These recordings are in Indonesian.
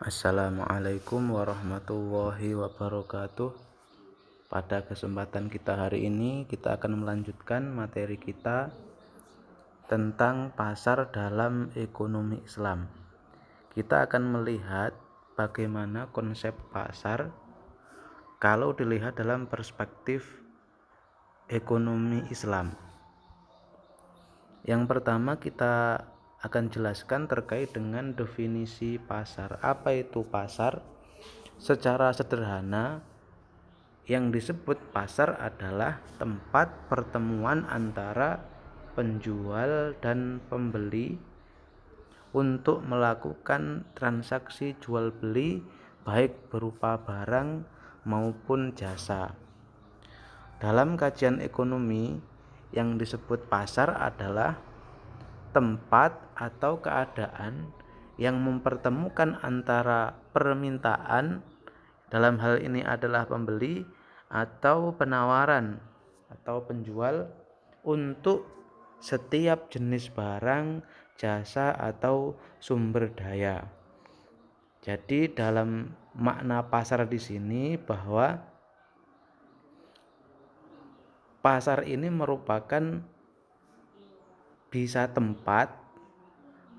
Assalamualaikum warahmatullahi wabarakatuh. Pada kesempatan kita hari ini, kita akan melanjutkan materi kita tentang pasar dalam ekonomi Islam. Kita akan melihat bagaimana konsep pasar kalau dilihat dalam perspektif ekonomi Islam. Yang pertama kita akan jelaskan terkait dengan definisi pasar. Apa itu pasar? Secara sederhana, yang disebut pasar adalah tempat pertemuan antara penjual dan pembeli untuk melakukan transaksi jual beli baik berupa barang maupun jasa. Dalam kajian ekonomi, yang disebut pasar adalah tempat atau keadaan yang mempertemukan antara permintaan, dalam hal ini adalah pembeli, atau penawaran atau penjual untuk setiap jenis barang, jasa, atau sumber daya. Jadi dalam makna pasar di sini bahwa pasar ini merupakan bisa tempat,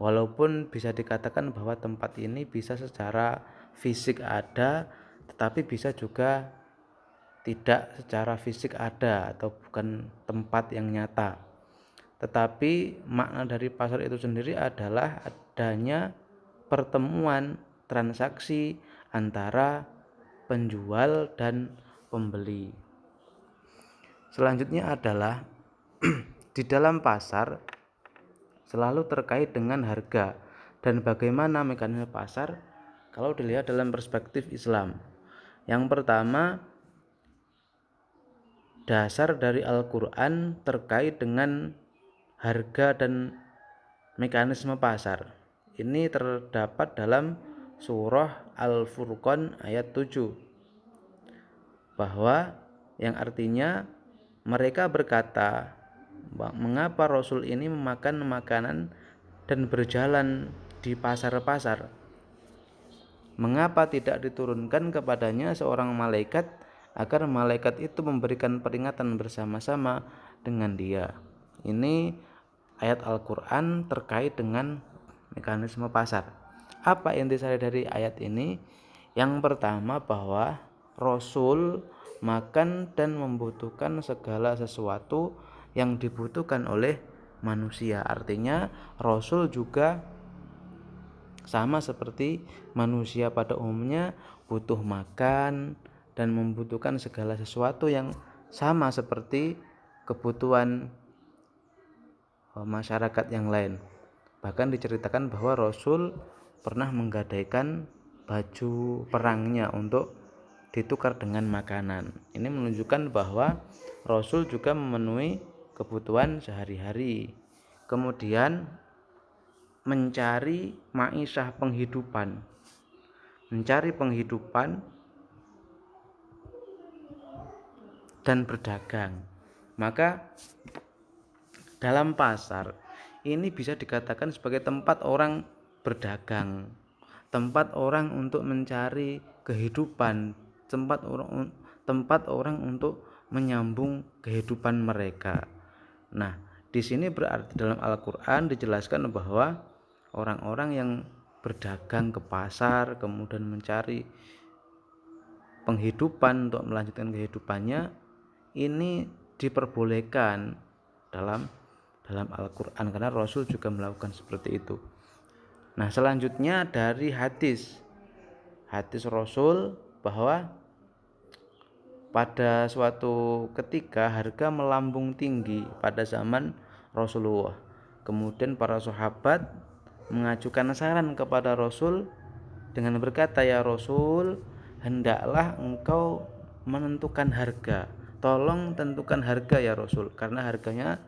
walaupun bisa dikatakan bahwa tempat ini bisa secara fisik ada, tetapi bisa juga tidak secara fisik ada atau bukan tempat yang nyata. Tetapi makna dari pasar itu sendiri adalah adanya pertemuan transaksi antara penjual dan pembeli. Selanjutnya adalah di dalam pasar selalu terkait dengan harga dan bagaimana mekanisme pasar kalau dilihat dalam perspektif Islam. Yang pertama, dasar dari Al-Quran terkait dengan harga dan mekanisme pasar. Ini terdapat dalam surah Al-Furqan ayat 7, bahwa yang artinya mereka berkata, mengapa Rasul ini memakan makanan dan berjalan di pasar-pasar? Mengapa tidak diturunkan kepadanya seorang malaikat agar malaikat itu memberikan peringatan bersama-sama dengan dia? Ini ayat Al-Quran terkait dengan mekanisme pasar. Apa intisari dari ayat ini? Yang pertama, bahwa Rasul makan dan membutuhkan segala sesuatu yang dibutuhkan oleh manusia. Artinya Rasul juga sama seperti manusia pada umumnya butuh makan dan membutuhkan segala sesuatu yang sama seperti kebutuhan masyarakat yang lain. Bahkan diceritakan bahwa Rasul pernah menggadaikan baju perangnya untuk ditukar dengan makanan. Ini menunjukkan bahwa Rasul juga memenuhi kebutuhan sehari-hari. Kemudian mencari ma'isyah, mencari penghidupan dan berdagang. Maka dalam pasar ini bisa dikatakan sebagai tempat orang berdagang, tempat orang untuk mencari kehidupan, tempat orang untuk menyambung kehidupan mereka. Nah, di sini berarti dalam Al-Quran dijelaskan bahwa orang-orang yang berdagang ke pasar kemudian mencari penghidupan untuk melanjutkan kehidupannya, ini diperbolehkan dalam Al-Quran karena Rasul juga melakukan seperti itu. Nah, selanjutnya dari hadis Rasul bahwa pada suatu ketika harga melambung tinggi pada zaman Rasulullah. Kemudian para sahabat mengajukan saran kepada Rasul dengan berkata, "Ya Rasul, hendaklah engkau menentukan harga. Tolong tentukan harga ya Rasul, karena harganya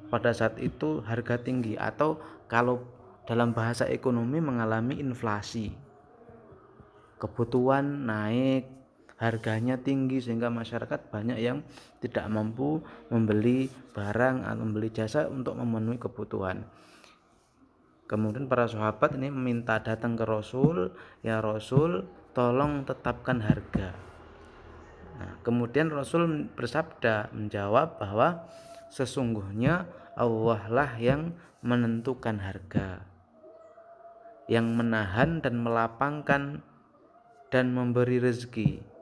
pada saat itu harga tinggi, atau kalau dalam bahasa ekonomi mengalami inflasi. Kebutuhan naik, harganya tinggi sehingga masyarakat banyak yang tidak mampu membeli barang atau membeli jasa untuk memenuhi kebutuhan." Kemudian para sahabat ini meminta datang ke Rasul, ya Rasul, tolong tetapkan harga. Nah, kemudian Rasul bersabda, menjawab bahwa sesungguhnya Allah lah yang menentukan harga, yang menahan dan melapangkan dan memberi rezeki.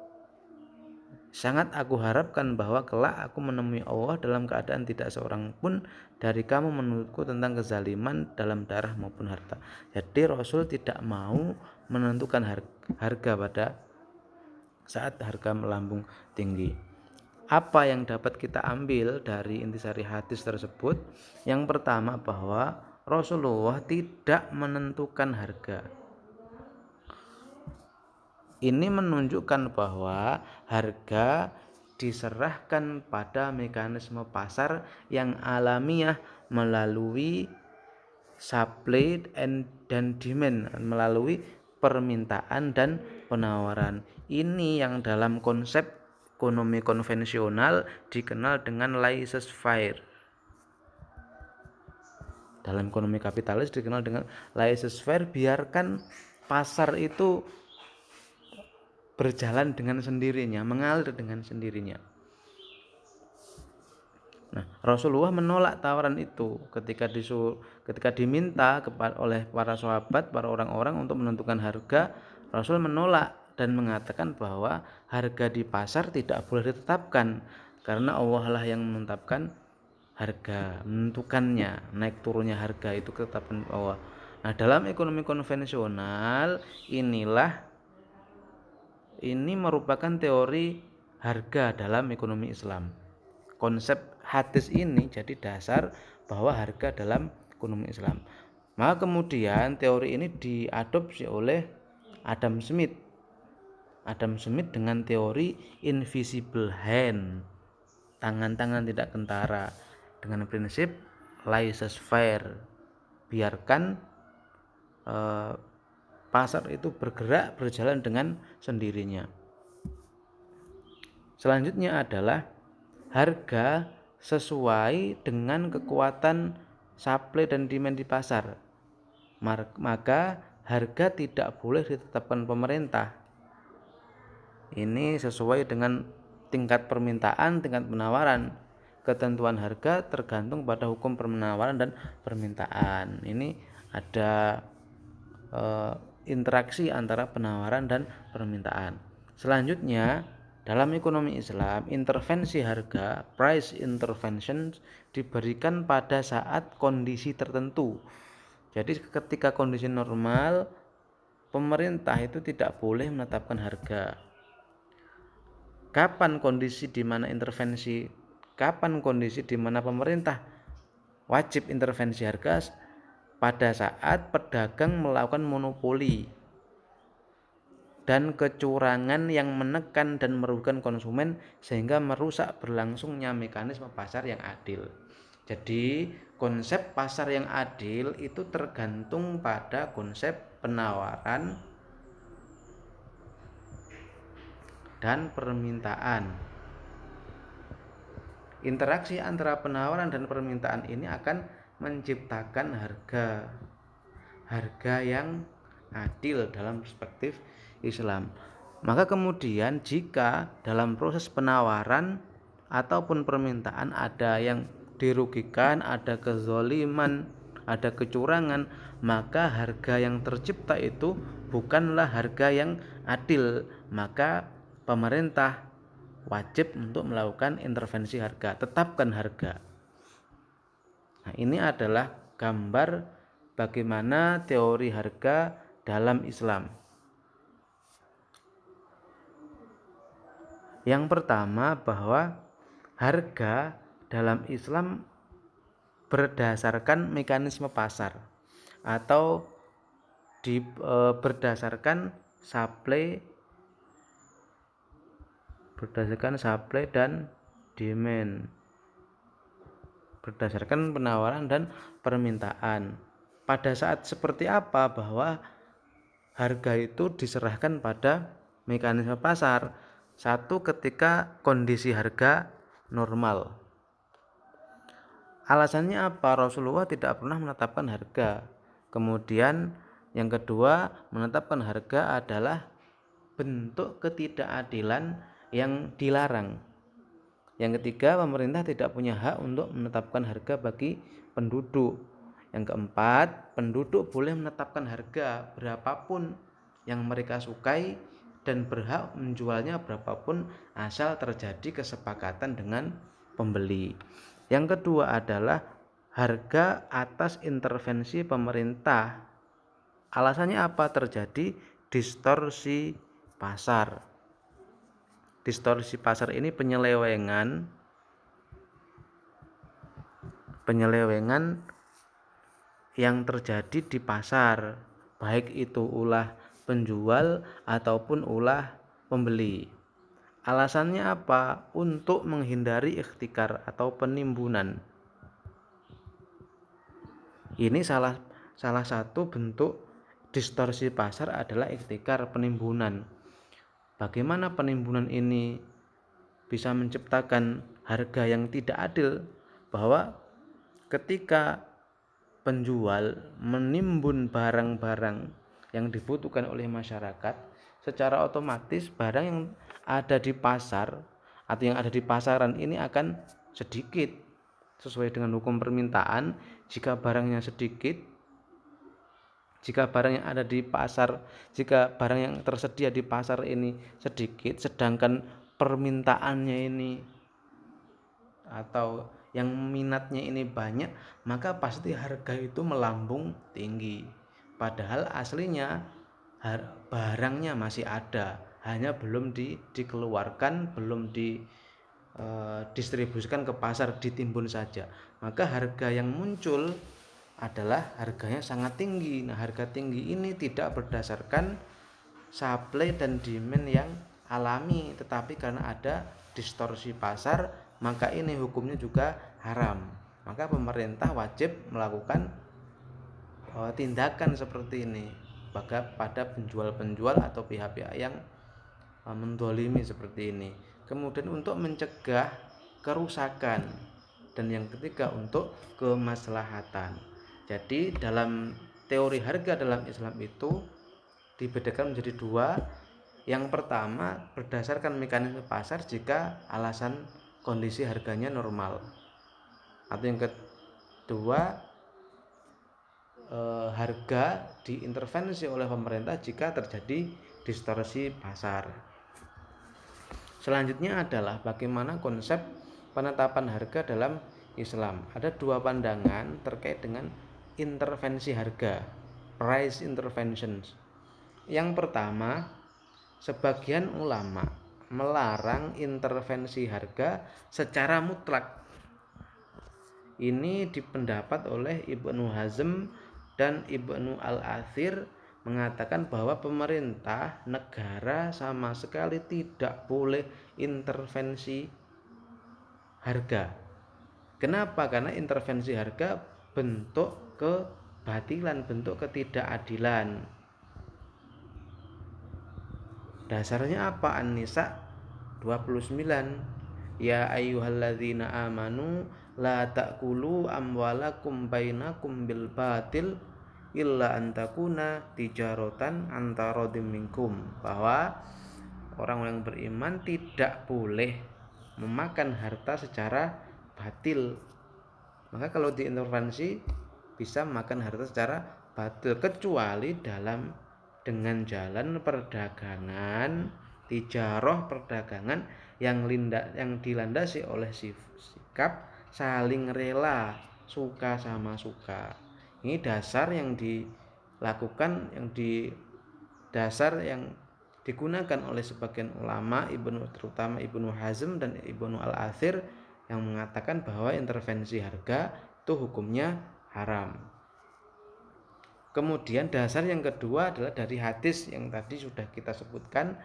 Sangat aku harapkan bahwa kelak aku menemui Allah dalam keadaan tidak seorang pun dari kamu menuntutku tentang kezaliman dalam darah maupun harta. Jadi Rasul tidak mau menentukan harga pada saat harga melambung tinggi. Apa yang dapat kita ambil dari intisari hadis tersebut? Yang pertama, bahwa Rasulullah tidak menentukan harga. Ini menunjukkan bahwa harga diserahkan pada mekanisme pasar yang alamiah melalui supply dan demand, melalui permintaan dan penawaran. Ini yang dalam konsep ekonomi konvensional dikenal dengan laissez-faire. Dalam ekonomi kapitalis dikenal dengan laissez-faire, biarkan pasar itu berjalan dengan sendirinya, mengalir dengan sendirinya. Nah, Rasulullah menolak tawaran itu ketika diminta oleh para sahabat, para orang-orang untuk menentukan harga. Rasul menolak dan mengatakan bahwa harga di pasar tidak boleh ditetapkan karena Allah lah yang menetapkan harga, menentukannya, naik turunnya harga itu ketetapan Allah. Nah, dalam ekonomi konvensional ini merupakan teori harga dalam ekonomi Islam. Konsep hadis ini jadi dasar bahwa harga dalam ekonomi Islam. Maka kemudian teori ini diadopsi oleh Adam Smith. Adam Smith dengan teori invisible hand, tangan-tangan tidak kentara, dengan prinsip laissez-faire, biarkan pasar itu berjalan dengan sendirinya. Selanjutnya adalah harga sesuai dengan kekuatan supply dan demand di pasar. Maka harga tidak boleh ditetapkan pemerintah. Ini sesuai dengan tingkat permintaan, tingkat penawaran. Ketentuan harga tergantung pada hukum penawaran dan permintaan. Ini ada interaksi antara penawaran dan permintaan. Selanjutnya, dalam ekonomi Islam, intervensi harga, price intervention, diberikan pada saat kondisi tertentu. Jadi ketika kondisi normal, pemerintah itu tidak boleh menetapkan harga. Kapan kondisi di mana pemerintah wajib intervensi harga? Pada saat pedagang melakukan monopoli dan kecurangan yang menekan dan merugikan konsumen sehingga merusak berlangsungnya mekanisme pasar yang adil. Jadi konsep pasar yang adil itu tergantung pada konsep penawaran dan permintaan. Interaksi antara penawaran dan permintaan ini akan menciptakan harga yang adil dalam perspektif Islam. Maka kemudian jika dalam proses penawaran ataupun permintaan ada yang dirugikan, ada kezaliman, ada kecurangan, maka harga yang tercipta itu bukanlah harga yang adil. Maka pemerintah wajib untuk melakukan intervensi harga, tetapkan harga. Nah, ini adalah gambar bagaimana teori harga dalam Islam. Yang pertama, bahwa harga dalam Islam berdasarkan mekanisme pasar atau berdasarkan supply dan demand, berdasarkan penawaran dan permintaan. Pada saat seperti apa bahwa harga itu diserahkan pada mekanisme pasar? Satu, ketika kondisi harga normal. Alasannya apa? Rasulullah tidak pernah menetapkan harga. Kemudian yang kedua, menetapkan harga adalah bentuk ketidakadilan yang dilarang. Yang ketiga, pemerintah tidak punya hak untuk menetapkan harga bagi penduduk. Yang keempat, penduduk boleh menetapkan harga berapapun yang mereka sukai dan berhak menjualnya berapapun asal terjadi kesepakatan dengan pembeli. Yang kedua adalah harga atas intervensi pemerintah. Alasannya apa? Terjadi distorsi pasar. Distorsi pasar ini penyelewengan yang terjadi di pasar, baik itu ulah penjual ataupun ulah pembeli. Alasannya apa? Untuk menghindari ikhtikar atau penimbunan. Ini salah satu bentuk distorsi pasar adalah ikhtikar, penimbunan. Bagaimana penimbunan ini bisa menciptakan harga yang tidak adil? Bahwa ketika penjual menimbun barang-barang yang dibutuhkan oleh masyarakat, secara otomatis barang yang ada di pasar atau yang ada di pasaran ini akan sedikit sesuai dengan hukum permintaan. Jika barang yang ada di pasar, jika barang yang tersedia di pasar ini sedikit, sedangkan permintaannya ini atau yang minatnya ini banyak, maka pasti harga itu melambung tinggi. Padahal aslinya barangnya masih ada, hanya belum dikeluarkan, belum didistribusikan ke pasar, ditimbun saja. Maka harga yang muncul adalah harganya sangat tinggi. Nah, harga tinggi ini tidak berdasarkan supply dan demand yang alami, tetapi karena ada distorsi pasar, maka ini hukumnya juga haram. Maka pemerintah wajib melakukan tindakan seperti ini pada penjual-penjual atau pihak-pihak yang mendolimi seperti ini. Kemudian untuk mencegah kerusakan, dan yang ketiga untuk kemaslahatan. Jadi dalam teori harga dalam Islam itu dibedakan menjadi dua. Yang pertama, berdasarkan mekanisme pasar jika alasan kondisi harganya normal. Atau yang kedua, harga diintervensi oleh pemerintah jika terjadi distorsi pasar. Selanjutnya adalah bagaimana konsep penetapan harga dalam Islam. Ada dua pandangan terkait dengan intervensi harga, price interventions. Yang pertama, sebagian ulama melarang intervensi harga secara mutlak. Ini dipendapat oleh Ibnu Hazm dan Ibnu Al-Athir, mengatakan bahwa pemerintah negara sama sekali tidak boleh intervensi harga. Kenapa? Karena intervensi harga bentuk kebatilan, bentuk ketidakadilan. Dasarnya apa? An-Nisa 29. Ya ayyuhalladzina amanu la ta'kulu amwalakum bainakum bil batil illa antakuna tijaratan antaradim minkum. Bahwa orang-orang beriman tidak boleh memakan harta secara batil. Maka kalau diintervensi bisa memakan harta secara batil, kecuali dengan jalan perdagangan, tijarah, perdagangan yang dilandasi oleh sikap saling rela, suka sama suka. Ini dasar yang dilakukan, dasar yang digunakan oleh sebagian ulama, terutama Ibnu Hazm dan Ibnu Al-Athir, yang mengatakan bahwa intervensi harga itu hukumnya haram. Kemudian dasar yang kedua adalah dari hadis yang tadi sudah kita sebutkan.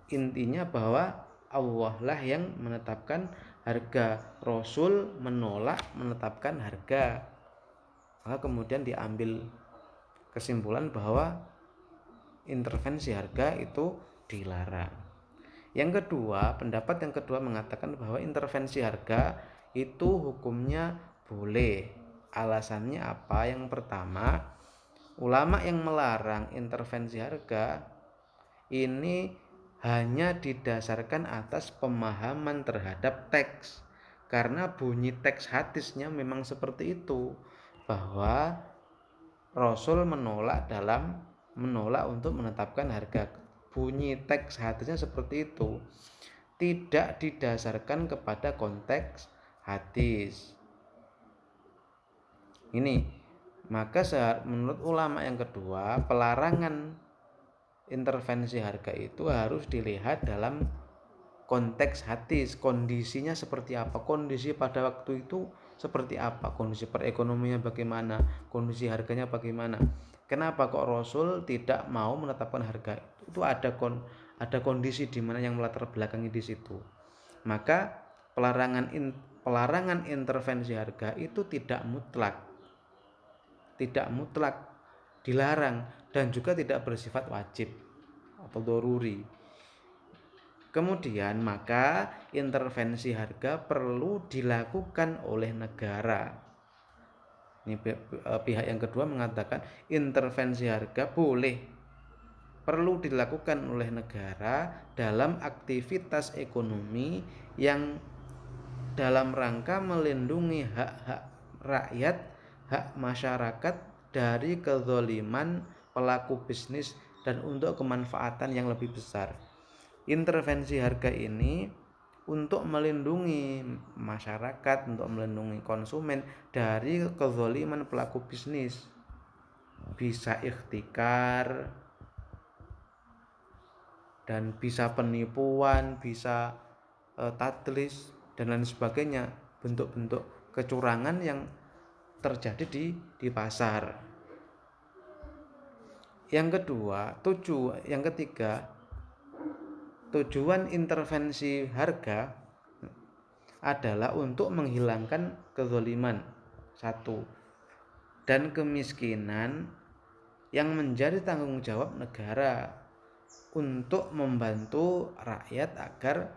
Intinya bahwa Allah lah yang menetapkan harga, Rasul menolak menetapkan harga. Maka kemudian diambil kesimpulan bahwa intervensi harga itu dilarang. Yang kedua, pendapat yang kedua mengatakan bahwa intervensi harga itu hukumnya boleh. Alasannya apa? Yang pertama, ulama yang melarang intervensi harga ini hanya didasarkan atas pemahaman terhadap teks, karena bunyi teks hadisnya memang seperti itu, bahwa Rasul menolak untuk menetapkan harga. Bunyi teks hadisnya seperti itu, tidak didasarkan kepada konteks hadis. Ini maka menurut ulama yang kedua, pelarangan intervensi harga itu harus dilihat dalam konteks hadis, kondisinya seperti apa, kondisi pada waktu itu seperti apa, kondisi perekonomiannya bagaimana, kondisi harganya bagaimana. Kenapa kok Rasul tidak mau menetapkan harga? Itu ada kondisi di mana yang melatar belakangi di situ. Maka pelarangan intervensi harga itu tidak mutlak dilarang, dan juga tidak bersifat wajib atau doruri. Kemudian maka intervensi harga perlu dilakukan oleh negara. Ini pihak yang kedua mengatakan intervensi harga perlu dilakukan oleh negara dalam aktivitas ekonomi yang dalam rangka melindungi hak-hak rakyat, hak masyarakat dari kezaliman pelaku bisnis dan untuk kemanfaatan yang lebih besar. Intervensi harga ini untuk melindungi masyarakat, untuk melindungi konsumen dari kezaliman pelaku bisnis. Bisa ikhtikar dan bisa penipuan, bisa tadlis dan lain sebagainya, bentuk-bentuk kecurangan yang terjadi di pasar. Yang ketiga, tujuan intervensi harga adalah untuk menghilangkan kezaliman dan kemiskinan yang menjadi tanggung jawab negara untuk membantu rakyat agar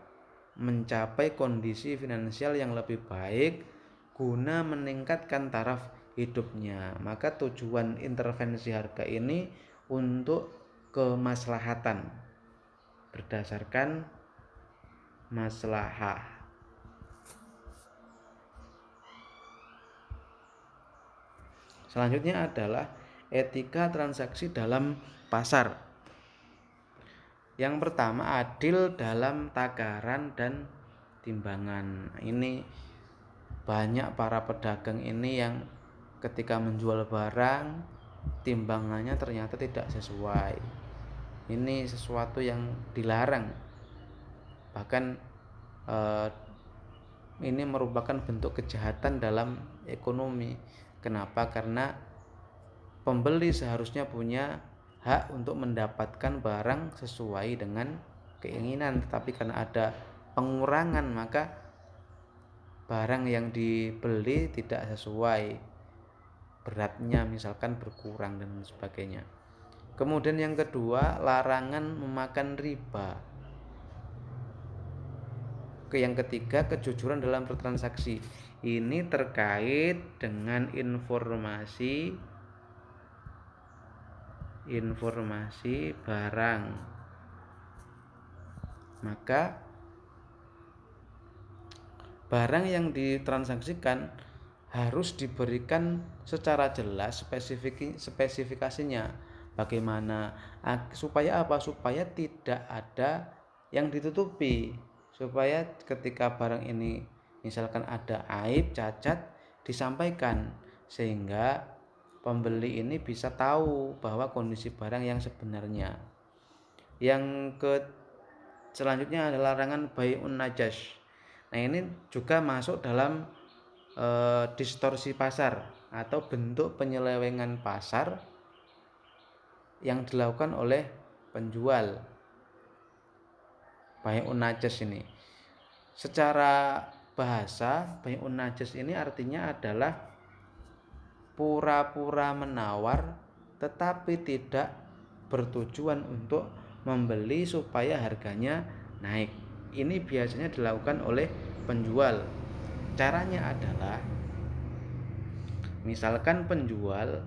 mencapai kondisi finansial yang lebih baik guna meningkatkan taraf hidupnya. Maka tujuan intervensi harga ini untuk kemaslahatan, berdasarkan maslahah. Selanjutnya adalah etika transaksi dalam pasar. Yang pertama, adil dalam takaran dan timbangan. Ini banyak para pedagang ini yang ketika menjual barang timbangannya ternyata tidak sesuai. Ini sesuatu yang dilarang. Bahkan ini merupakan bentuk kejahatan dalam ekonomi. Kenapa? Karena pembeli seharusnya punya hak untuk mendapatkan barang sesuai dengan keinginan, tetapi karena ada pengurangan maka barang yang dibeli tidak sesuai beratnya, misalkan berkurang dan sebagainya. Kemudian yang kedua, larangan memakan riba. Yang ketiga, kejujuran dalam bertransaksi. Ini terkait dengan informasi barang. Maka barang yang ditransaksikan harus diberikan secara jelas spesifikasinya. Bagaimana? Supaya apa? Supaya tidak ada yang ditutupi. Supaya ketika barang ini misalkan ada aib, cacat, disampaikan sehingga pembeli ini bisa tahu bahwa kondisi barang yang sebenarnya. Selanjutnya adalah larangan bai'un najas. Nah, ini juga masuk dalam distorsi pasar atau bentuk penyelewengan pasar yang dilakukan oleh penjual. Bai'un najas ini secara bahasa, bai'un najas ini artinya adalah pura-pura menawar tetapi tidak bertujuan untuk membeli supaya harganya naik. Ini biasanya dilakukan oleh penjual. Caranya adalah misalkan penjual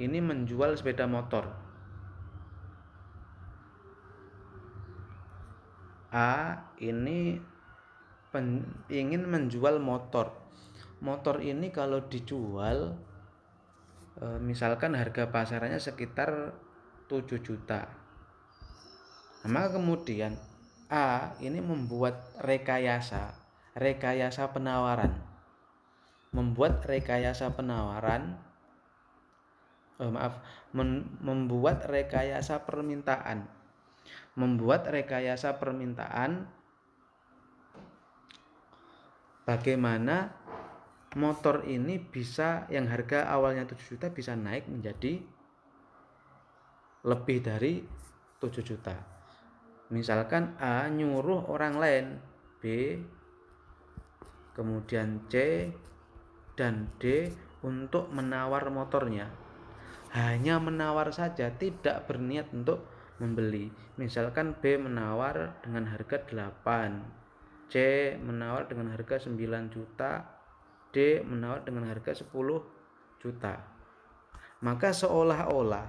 ini menjual sepeda motor. A ini ingin menjual motor. Motor ini kalau dijual misalkan harga pasarannya sekitar 7 juta. Nah, maka kemudian A ini membuat rekayasa penawaran. Membuat rekayasa permintaan. Membuat rekayasa permintaan bagaimana motor ini bisa, yang harga awalnya 7 juta bisa naik menjadi lebih dari 7 juta. Misalkan A nyuruh orang lain, B, kemudian C dan D untuk menawar motornya. Hanya menawar saja, tidak berniat untuk membeli. Misalkan B menawar dengan harga 8, C menawar dengan harga 9 juta, D menawar dengan harga 10 juta. Maka seolah-olah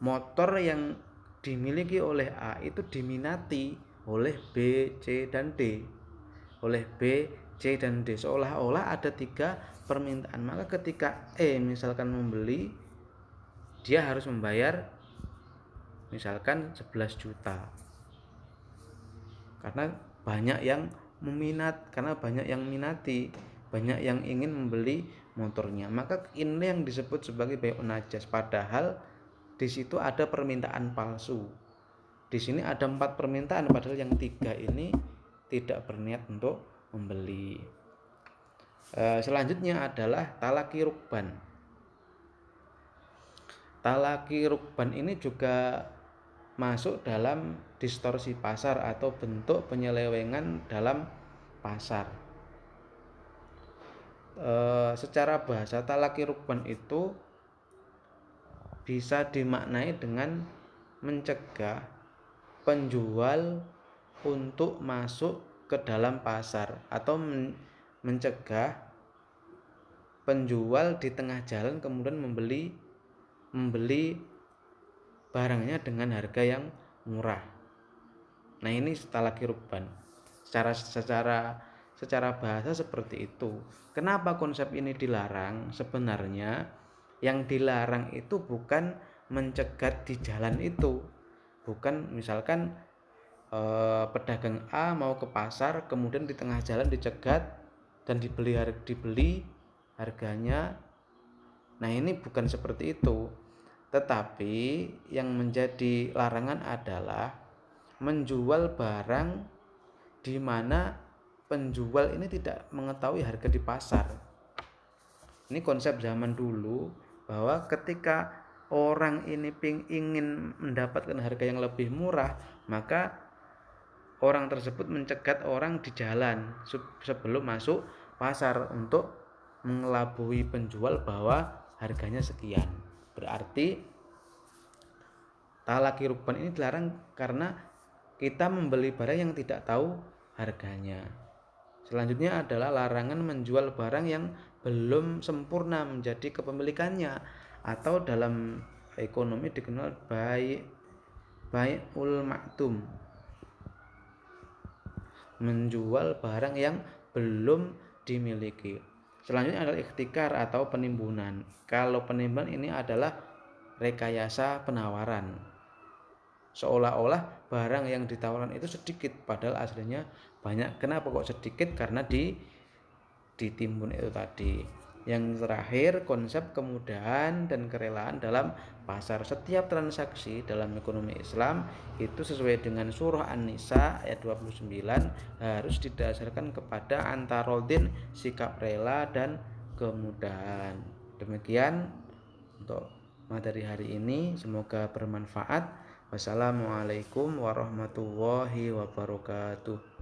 motor yang dimiliki oleh A itu diminati oleh B, C, dan D. Oleh B, C, dan D. Seolah-olah ada 3 permintaan. Maka ketika E misalkan membeli, dia harus membayar misalkan 11 juta. Karena banyak yang minati, banyak yang ingin membeli motornya. Maka ini yang disebut sebagai bai'un najas. Padahal di situ ada permintaan palsu. Di sini ada 4 permintaan, padahal yang 3 ini tidak berniat untuk membeli. Selanjutnya adalah talaki rukban. Talaki rukban ini juga masuk dalam distorsi pasar atau bentuk penyelewengan dalam pasar. Secara bahasa talaki rukban itu bisa dimaknai dengan mencegah penjual untuk masuk ke dalam pasar atau mencegah penjual di tengah jalan kemudian membeli barangnya dengan harga yang murah. Nah, ini talaki rukban. Secara bahasa seperti itu. Kenapa konsep ini dilarang? Sebenarnya yang dilarang itu bukan mencegat di jalan itu. Bukan misalkan pedagang A mau ke pasar kemudian di tengah jalan dicegat dan dibeli harganya. Nah, ini bukan seperti itu. Tetapi yang menjadi larangan adalah menjual barang di mana penjual ini tidak mengetahui harga di pasar. Ini konsep zaman dulu, bahwa ketika orang ini ingin mendapatkan harga yang lebih murah, maka orang tersebut mencegat orang di jalan sebelum masuk pasar untuk mengelabui penjual bahwa harganya sekian. Berarti talaki rukban ini dilarang karena kita membeli barang yang tidak tahu harganya. Selanjutnya adalah larangan menjual barang yang belum sempurna menjadi kepemilikannya, atau dalam ekonomi dikenal bai'ul maktum. Menjual barang yang belum dimiliki. Selanjutnya adalah ikhtikar atau penimbunan. Kalau penimbunan ini adalah rekayasa penawaran. Seolah-olah barang yang ditawarkan itu sedikit padahal aslinya banyak. Kenapa kok sedikit? Karena ditimbun itu tadi. Yang terakhir, konsep kemudahan dan kerelaan dalam pasar. Setiap transaksi dalam ekonomi Islam itu sesuai dengan surah An-Nisa ayat 29 harus didasarkan kepada antarodin, sikap rela dan kemudahan. Demikian untuk materi hari ini, semoga bermanfaat. Wassalamualaikum warahmatullahi wabarakatuh.